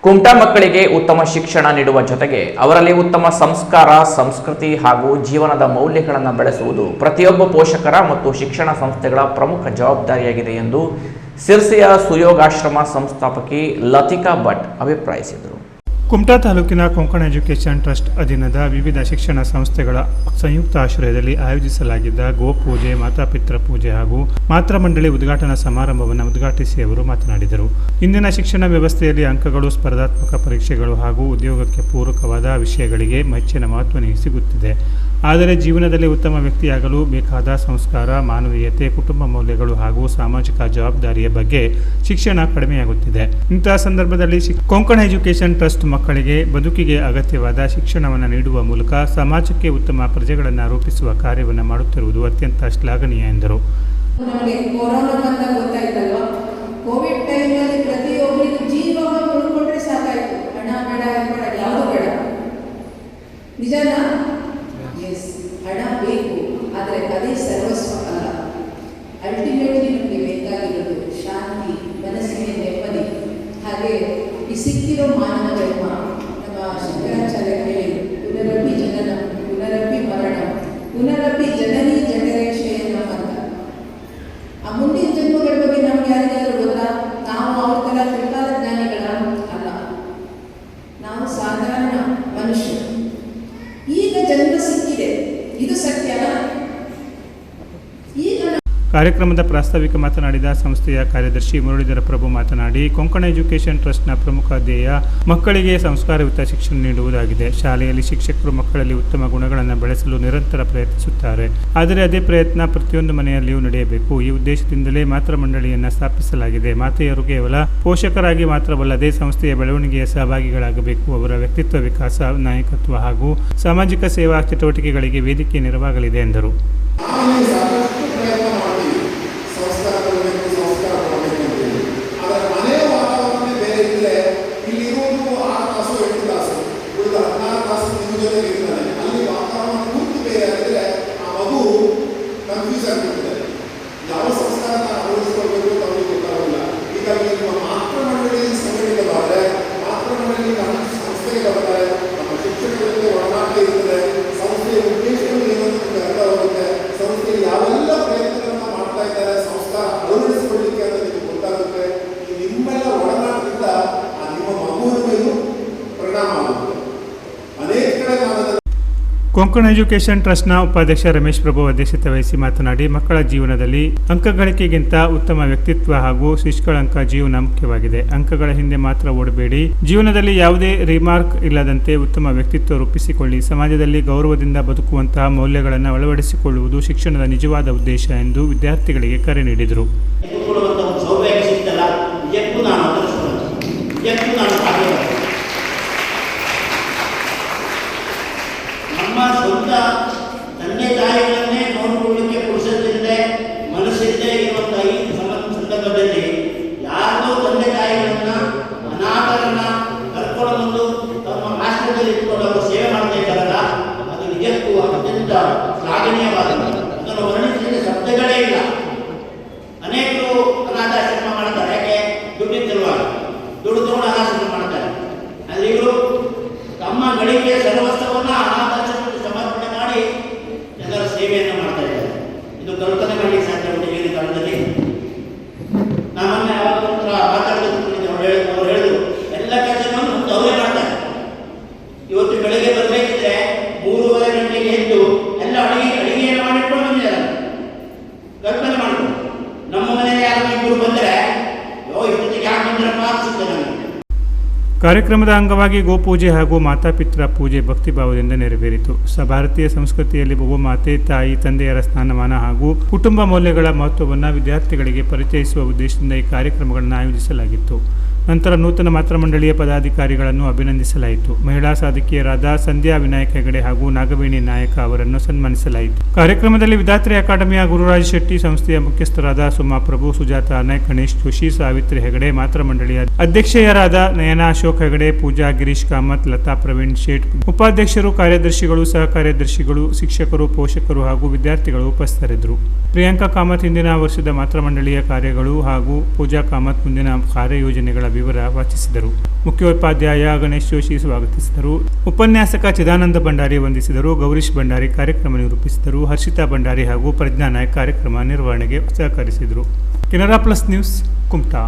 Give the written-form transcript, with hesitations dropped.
ಕುಮಟಾ ಮಕ್ಕಳಿಗೆ ಉತ್ತಮ ಶಿಕ್ಷಣ ನೀಡುವ ಜೊತೆಗೆ ಅವರಲ್ಲಿ ಉತ್ತಮ ಸಂಸ್ಕಾರ, ಸಂಸ್ಕೃತಿ ಹಾಗೂ ಜೀವನದ ಮೌಲ್ಯಗಳನ್ನು ಬೆಳೆಸುವುದು ಪ್ರತಿಯೊಬ್ಬ ಪೋಷಕರ ಮತ್ತು ಶಿಕ್ಷಣ ಸಂಸ್ಥೆಗಳ ಪ್ರಮುಖ ಜವಾಬ್ದಾರಿಯಾಗಿದೆ ಎಂದು ಸಿರ್ಸಿಯ ಸುಯೋಗಾಶ್ರಮ ಸಂಸ್ಥಾಪಕಿ ಲತಿಕಾ ಭಟ್ ಅಭಿಪ್ರಾಯಿಸಿದರು. ಕುಮಟಾ ತಾಲೂಕಿನ ಕೊಂಕಣ ಎಜುಕೇಷನ್ ಟ್ರಸ್ಟ್ ಅಧೀನದ ವಿವಿಧ ಶಿಕ್ಷಣ ಸಂಸ್ಥೆಗಳ ಸಂಯುಕ್ತ ಆಶ್ರಯದಲ್ಲಿ ಆಯೋಜಿಸಲಾಗಿದ್ದ ಗೋಪೂಜೆ, ಮಾತಾಪಿತೃ ಪೂಜೆ ಹಾಗೂ ಮಾತೃಮಂಡಳಿ ಉದ್ಘಾಟನಾ ಸಮಾರಂಭವನ್ನು ಉದ್ಘಾಟಿಸಿ ಅವರು ಮಾತನಾಡಿದರು. ಇಂದಿನ ಶಿಕ್ಷಣ ವ್ಯವಸ್ಥೆಯಲ್ಲಿ ಅಂಕಗಳು, ಸ್ಪರ್ಧಾತ್ಮಕ ಪರೀಕ್ಷೆಗಳು ಹಾಗೂ ಉದ್ಯೋಗಕ್ಕೆ ಪೂರಕವಾದ ವಿಷಯಗಳಿಗೆ ಹೆಚ್ಚಿನ ಮಹತ್ವ ಸಿಗುತ್ತಿದೆ. ಆದರೆ ಜೀವನದಲ್ಲಿ ಉತ್ತಮ ವ್ಯಕ್ತಿಯಾಗಲು ಬೇಕಾದ ಸಂಸ್ಕಾರ, ಮಾನವೀಯತೆ, ಕುಟುಂಬ ಮೌಲ್ಯಗಳು ಹಾಗೂ ಸಾಮಾಜಿಕ ಜವಾಬ್ದಾರಿಯ ಬಗ್ಗೆ ಶಿಕ್ಷಣ ಕಡಿಮೆಯಾಗುತ್ತಿದೆ. ಇಂತಹ ಸಂದರ್ಭದಲ್ಲಿ ಕೊಂಕಣ ಎಜುಕೇಷನ್ ಟ್ರಸ್ಟ್ ಮಕ್ಕಳಿಗೆ ಬದುಕಿಗೆ ಅಗತ್ಯವಾದ ಶಿಕ್ಷಣವನ್ನು ನೀಡುವ ಮೂಲಕ ಸಮಾಜಕ್ಕೆ ಉತ್ತಮ ಪ್ರಜೆಗಳನ್ನು ರೂಪಿಸುವ ಕಾರ್ಯವನ್ನು ಮಾಡುತ್ತಿರುವುದು ಅತ್ಯಂತ ಶ್ಲಾಘನೀಯ ಎಂದರು. ಕೋವಿಡ್ ಟೈಮಲ್ಲಿ ಪ್ರತಿಯೊಬ್ಬರಿಗೂ ಜೀವ ಉಳ್ಕೊಂಡ್ರೆ ಸಾಕಾಯ್ತು, ಹಣ ಬೇಡ, ಯಾವುದು ಬೇಡ. ನಿಜನಾ? ಎಸ್, ಹಣ ಬೇಕು, ಆದರೆ ಅದೇ ಸರ್ವಸ್ವ ಅಲ್ಲ. ಅಲ್ಟಿಮೇಟ್ಲಿ ನಮಗೆ ಬೇಕಾಗಿರೋದು ಶಾಂತಿ, ಮನಸ್ಸಿನ ನೆಮ್ಮದಿ, ಹಾಗೆ ಈ ಸಿಕ್ಕಿರೋ ಮಾನವ ಜನ್ಮ. ನಮ್ಮ ಶಂಕರಾಚಾರ್ಯ ಹೇಳಿ, ಪುನರಪಿ ಜನನ, ಪುನರಪಿ ಮರಣ, ಪುನರಪಿ ಜನನಿ ಜನರೇಕ್ಷೆಯನ್ನು ಅಂತ. ಆ ಮುಂದಿನ ಜನ್ಮಗಳ ಬಗ್ಗೆ ನಮ್ಗೆ ಯಾರಿಗಾದ್ರೂ ಗೊತ್ತಾ? ನಾವು ಅವ್ರ ಥರ ತ್ರಿಕಾಲ ಜ್ಞಾನಿಗಳ ಅಲ್ಲ, ನಾವು ಸಾಧಾರಣ ಮನುಷ್ಯರು. ಈಗ ಜನ್ಮ ಸಿಕ್ಕಿದೆ, ಇದು ಸತ್ಯನ? ಕಾರ್ಯಕ್ರಮದ ಪ್ರಾಸ್ತಾವಿಕ ಮಾತನಾಡಿದ ಸಂಸ್ಥೆಯ ಕಾರ್ಯದರ್ಶಿ ಮುರಳೀಧರ ಪ್ರಭು ಮಾತನಾಡಿ, ಕೊಂಕಣ ಎಜುಕೇಷನ್ ಟ್ರಸ್ಟ್ನ ಪ್ರಮುಖ ಧ್ಯೇಯ ಮಕ್ಕಳಿಗೆ ಸಂಸ್ಕಾರಯುತ ಶಿಕ್ಷಣ ನೀಡುವುದಾಗಿದೆ. ಶಾಲೆಯಲ್ಲಿ ಶಿಕ್ಷಕರು ಮಕ್ಕಳಲ್ಲಿ ಉತ್ತಮ ಗುಣಗಳನ್ನು ಬೆಳೆಸಲು ನಿರಂತರ ಪ್ರಯತ್ನಿಸುತ್ತಾರೆ. ಆದರೆ ಅದೇ ಪ್ರಯತ್ನ ಪ್ರತಿಯೊಂದು ಮನೆಯಲ್ಲಿಯೂ ನಡೆಯಬೇಕು. ಈ ಉದ್ದೇಶದಿಂದಲೇ ಮಾತೃಮಂಡಳಿಯನ್ನು ಸ್ಥಾಪಿಸಲಾಗಿದೆ. ಮಾತೆಯರು ಕೇವಲ ಪೋಷಕರಾಗಿ ಮಾತ್ರವಲ್ಲದೆ ಸಂಸ್ಥೆಯ ಬೆಳವಣಿಗೆಯ ಸಹಭಾಗಿಗಳಾಗಬೇಕು. ಅವರ ವ್ಯಕ್ತಿತ್ವ ವಿಕಾಸ, ನಾಯಕತ್ವ ಹಾಗೂ ಸಾಮಾಜಿಕ ಸೇವಾ ಚಟುವಟಿಕೆಗಳಿಗೆ ವೇದಿಕೆ ನೆರವಾಗಲಿದೆ ಎಂದರು. ಯಾವ ಸಂಸ್ಕಾರ ಅಳವಡಿಸಿಕೊಳ್ಬೇಕು ಅಂತ ಅವ್ರಿಗೆ ಗೊತ್ತಾಗಲ್ಲ. ಹೀಗಾಗಿ ನಿಮ್ಮ ಮಾತೃಮಂಡಳಿ ಸಂಘಟಿತವಾದರೆ ಮಾತೃಮಂಡಳಿ ನಮ್ಮ ಸಂಸ್ಥೆಗೆ ಬರ್ತಾರೆ, ನಮ್ಮ ಶಿಕ್ಷಣಗಳಿಗೆ ಒಳನಾಟ ಇರ್ತದೆ, ಸಂಸ್ಥೆಯ ಉದ್ದೇಶಗಳು ಏನಂತ ನಿಮಗೆ ಅರ್ಥವಾಗುತ್ತೆ, ಸಂಸ್ಥೆಯಲ್ಲಿ ಯಾವೆಲ್ಲ ಪ್ರಯತ್ನಗಳನ್ನು ಮಾಡ್ತಾ ಇದ್ದಾರೆ ಸಂಸ್ಕಾರ ಅಳವಡಿಸಿಕೊಳ್ಳಿಕ್ಕೆ ಅಂತ ನಿಮಗೆ ಗೊತ್ತಾಗುತ್ತೆ. ನಿಮ್ಮೆಲ್ಲ ಒಳನಾಟದಿಂದ ಆ ನಿಮ್ಮ ಮಗುವಿನ ಮೇಲೂ ಪರಿಣಾಮ ಆಗುತ್ತೆ. ಅನೇಕ ಕಡೆ ನಾವು ಕೊಂಕಣ ಎಜುಕೇಷನ್ ಟ್ರಸ್ಟ್ನ ಉಪಾಧ್ಯಕ್ಷ ರಮೇಶ್ ಪ್ರಭು ಅಧ್ಯಕ್ಷತೆ ವಹಿಸಿ ಮಾತನಾಡಿ, ಮಕ್ಕಳ ಜೀವನದಲ್ಲಿ ಅಂಕಗಳಿಕೆಗಿಂತ ಉತ್ತಮ ವ್ಯಕ್ತಿತ್ವ ಹಾಗೂ ಶಿಷ್ಕಳಂಕ ಜೀವನ ಮುಖ್ಯವಾಗಿದೆ. ಅಂಕಗಳ ಹಿಂದೆ ಮಾತ್ರ ಓಡಬೇಡಿ, ಜೀವನದಲ್ಲಿ ಯಾವುದೇ ರಿಮಾರ್ಕ್ ಇಲ್ಲದಂತೆ ಉತ್ತಮ ವ್ಯಕ್ತಿತ್ವ ರೂಪಿಸಿಕೊಳ್ಳಿ. ಸಮಾಜದಲ್ಲಿ ಗೌರವದಿಂದ ಬದುಕುವಂತಹ ಮೌಲ್ಯಗಳನ್ನು ಅಳವಡಿಸಿಕೊಳ್ಳುವುದು ಶಿಕ್ಷಣದ ನಿಜವಾದ ಉದ್ದೇಶ ಎಂದು ವಿದ್ಯಾರ್ಥಿಗಳಿಗೆ ಕರೆ ನೀಡಿದರು. ನಮ್ಮ ಸ್ವಂತ ತಂದೆ ತಾಯಿಗಳನ್ನೇ ನೋಡಿಕೊಳ್ಳಲಿಕ್ಕೆ ಪುರುಷರಿಲ್ಲದೆ ಮನಸ್ಸಿಲ್ಲದೆ ಇರುವಂಥ ಈ ಸಂದರ್ಭದಲ್ಲಿ ಯಾರಿಗೂ ತಂದೆ ತಾಯಿಗಳನ್ನ, ಅನಾಥರನ್ನ ಕರ್ಕೊಂಡು ಬಂದು ತಮ್ಮ ಆಶ್ರಯದಲ್ಲಿ ಇಟ್ಕೊಂಡು ಅವರು ಸೇವೆ ಮಾಡ್ತಾ ಇದ್ದಾರಲ್ಲ, ಅದು ನಿಜಕ್ಕೂ ಅತ್ಯಂತ ಶ್ಲಾಘನೀಯವಾದದ್ದು. ಅದನ್ನು ವರ್ಣಿಸಲಿಕ್ಕೆ ಶಬ್ದಗಳೇ ಇಲ್ಲ. ಅನೇಕರು ಅನಾಥಾಶ್ರಮ ಮಾಡ್ತಾರೆ, ಯಾಕೆ? ದುಡ್ಡಿದ್ದಿರುವಾಗ ದುಡ್ಡು ತಗೊಂಡು ಅನಾಥಾಶ್ರಮ ಮಾಡ್ತಾರೆ. ಆದರೆ ಇವರು ತಮ್ಮ ಗಳಿಕೆಯ ಸರ್ವಸ್ವವನ್ನು ಅನಾಥಾಶ್ರಮಕ್ಕೆ ಸಮರ್ಪಣೆ ಮಾಡಿ ಜನರ ಸೇವೆಯನ್ನು ಮಾಡ್ತಾ ಇದ್ದಾರೆ. ಇದು ಕಲ್ಪನೆ ಮಾಡಲಿಕ್ಕೆ ಸಾಧ್ಯ ಉಂಟು ಈಗಿನ ಕಾಲದಲ್ಲಿ? ನಮ್ಮನ್ನ ಯಾವಾಗ ಮಾತಾಡೋದು ಅವ್ರು ಹೇಳಿದ್ರು, ಎಲ್ಲ ಕೆಲಸವನ್ನು ಅವರೇ ಮಾಡ್ತಾರೆ. ಇವತ್ತು ಬೆಳಗ್ಗೆ ಬರಬೇಕಿದ್ರೆ 3:30 ಗಂಟೆಗೆ ಎದ್ದು ಎಲ್ಲ ಅಡಿಗೆಯನ್ನು ಮಾಡಿಕೊಂಡು ಬಂದಿದ್ದಾರೆ. ಕಲ್ಪನೆ ಮಾಡಿದ್ರು. ನಮ್ಮ ಮನೆಯಲ್ಲಿ ಯಾರು ಇಬ್ಬರು ಬಂದರೆ ಇಷ್ಟೊತ್ತಿಗೆ ಯಾಕೆ ಬಂದ್ರಪ್ಪ ಅನಿಸುತ್ತೆ ನನಗೆ. ಕಾರ್ಯಕ್ರಮದ ಅಂಗವಾಗಿ ಗೋಪೂಜೆ ಹಾಗೂ ಮಾತಾಪಿತೃ ಪೂಜೆ ಭಕ್ತಿಭಾವದಿಂದ ನೆರವೇರಿತು. ಭಾರತೀಯ ಸಂಸ್ಕೃತಿಯಲ್ಲಿ ಬಹುಮಾತೆ, ತಾಯಿ, ತಂದೆಯರ ಸ್ಥಾನಮಾನ ಹಾಗೂ ಕುಟುಂಬ ಮೌಲ್ಯಗಳ ಮಹತ್ವವನ್ನು ವಿದ್ಯಾರ್ಥಿಗಳಿಗೆ ಪರಿಚಯಿಸುವ ಉದ್ದೇಶದಿಂದ ಈ ಕಾರ್ಯಕ್ರಮಗಳನ್ನು ಆಯೋಜಿಸಲಾಗಿತ್ತು. ನಂತರ ನೂತನ ಮಾತೃಮಂಡಳಿಯ ಪದಾಧಿಕಾರಿಗಳನ್ನು ಅಭಿನಂದಿಸಲಾಯಿತು. ಮಹಿಳಾ ಸಾಧಕಿಯರಾದ ಸಂಧ್ಯಾ ವಿನಾಯಕ ಹೆಗಡೆ ಹಾಗೂ ನಾಗವೇಣಿ ನಾಯಕ ಅವರನ್ನು ಸನ್ಮಾನಿಸಲಾಯಿತು. ಕಾರ್ಯಕ್ರಮದಲ್ಲಿ ವಿಧಾತ್ರಿ ಅಕಾಡೆಮಿಯ ಗುರುರಾಜ್ ಶೆಟ್ಟಿ, ಸಂಸ್ಥೆಯ ಮುಖ್ಯಸ್ಥರಾದ ಸುಮಾ ಪ್ರಭು, ಸುಜಾತ ನಾಯಕ್, ಗಣೇಶ್ ಜೋಶಿ, ಸಾವಿತ್ರಿ ಹೆಗಡೆ, ಮಾತೃಮಂಡಳಿಯ ಅಧ್ಯಕ್ಷೆಯರಾದ ನಯನಾ ಅಶೋಕ್ ಹೆಗಡೆ, ಪೂಜಾ ಗಿರೀಶ್ ಕಾಮತ್, ಲತಾ ಪ್ರವೀಣ್ ಶೇಟ್, ಉಪಾಧ್ಯಕ್ಷರು, ಕಾರ್ಯದರ್ಶಿಗಳು, ಸಹ ಕಾರ್ಯದರ್ಶಿಗಳು, ಶಿಕ್ಷಕರು, ಪೋಷಕರು ಹಾಗೂ ವಿದ್ಯಾರ್ಥಿಗಳು ಉಪಸ್ಥಿತರಿದ್ದರು. ಪ್ರಿಯಾಂಕಾ ಕಾಮತ್ ಹಿಂದಿನ ವರ್ಷದ ಮಾತೃಮಂಡಳಿಯ ಕಾರ್ಯಗಳು ಹಾಗೂ ಪೂಜಾ ಕಾಮತ್ ಮುಂದಿನ ಕಾರ್ಯಯೋಜನೆಗಳ ವಿವರ ವಾಚಿಸಿದರು. ಮುಖ್ಯೋಪಾಧ್ಯಾಯ ಗಣೇಶ್ ಜೋಶಿ ಸ್ವಾಗತಿಸಿದರು. ಉಪನ್ಯಾಸಕ ಚಿದಾನಂದ ಭಂಡಾರಿ ವಂದಿಸಿದರು. ಗೌರೀಶ್ ಭಂಡಾರಿ ಕಾರ್ಯಕ್ರಮ ನಿರೂಪಿಸಿದರು. ಹರ್ಷಿತಾ ಭಂಡಾರಿ ಹಾಗೂ ಪ್ರಜ್ಞಾ ನಾಯಕ್ ಕಾರ್ಯಕ್ರಮ ನಿರ್ವಹಣೆಗೆ ಸಹಕರಿಸಿದರು. Canara plus news, Kumta.